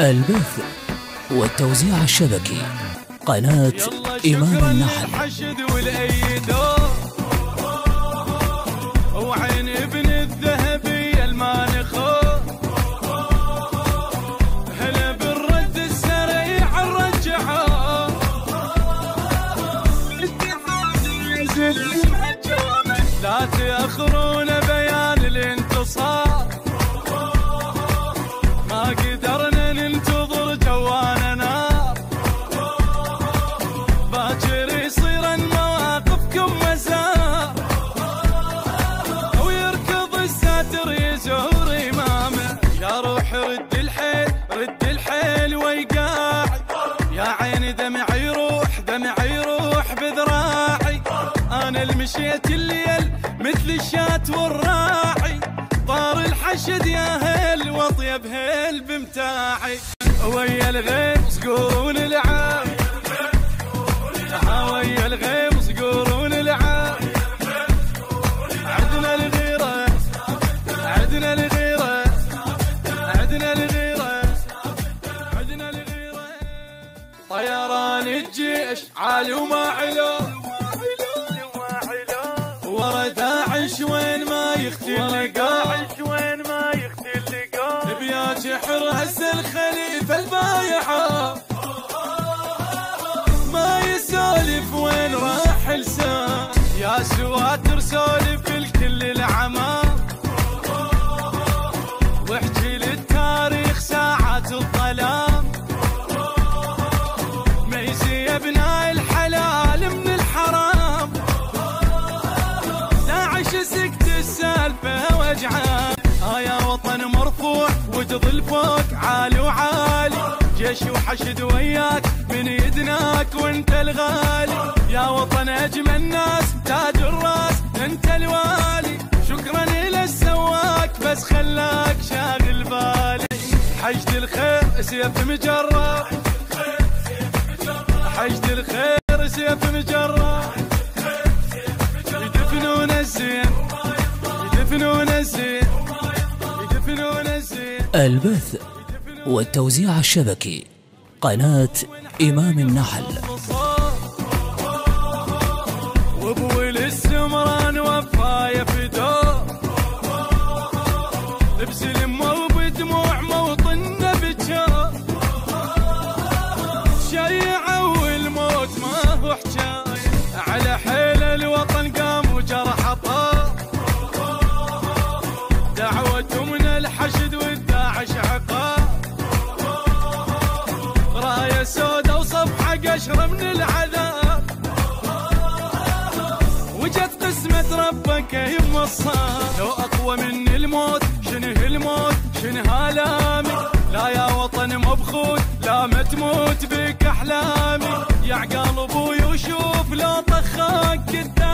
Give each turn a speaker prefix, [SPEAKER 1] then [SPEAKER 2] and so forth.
[SPEAKER 1] البث والتوزيع الشبكي قناة إمام النحل.
[SPEAKER 2] وعين ابن الذهبي المانخو هلا بالرد السريع الرجحه لا تأخرون بيان الانتصار ما قدرنا ننتظر جوانا نار باكر يصير مواقفكم مسار ويركض الساتر يزور امامه يا روح رد الحيل ويقاعي يا عيني دمعي يروح بذراعي انا المشيت الليل مثل الشات والراعي طار الحشد يا هل واطيب هل بمتاعي ويا الغيم صقورون العاب ويا الغيم صقورون العاب عدنا الغيرة عدنا الغيرة عدنا الغيرة عدنا الغيرة طيران الجيش عالي وما علو ورا داعش وين ما يختل لقاه بياج حرس الخليفة البايعة ما يسولف وين راح لسان يا سواتر سولف الكل العمى واحكي للتاريخ ساعات الظلام ميزي يا ابناء الحلال من الحرام داعش سكت السالفة وجعان يا وطن مرفوع وتظل فوق عالي وعالي جيش وحشد وياك من يدناك وانت الغالي يا وطن اجمل ناس تاج الراس انت الوالي شكرا الى السواك بس خلاك شاغل بالي حشد الخير سيف مجرة حشد الخير سيف مجرة يدفنون الزين يدفنون الزين
[SPEAKER 1] البث والتوزيع الشبكي قناة إمام النحل.
[SPEAKER 2] وابوي للسمران وفاية فداه بسلم وبدموع موطننا بجاه شيعة والموت ما هو حجاية على حيل الوطن قام وجرح طار دعوة من الحشد والداعش عقاب راية سودة وصفحة قشرة من العذاب وجت قسمة ربك يما الصار لو أقوى من الموت شنه الموت شنه آلامي لا يا وطن مبخوت لا ما تموت بك أحلامي يا عقال أبوي وشوف لو طخاك قدامي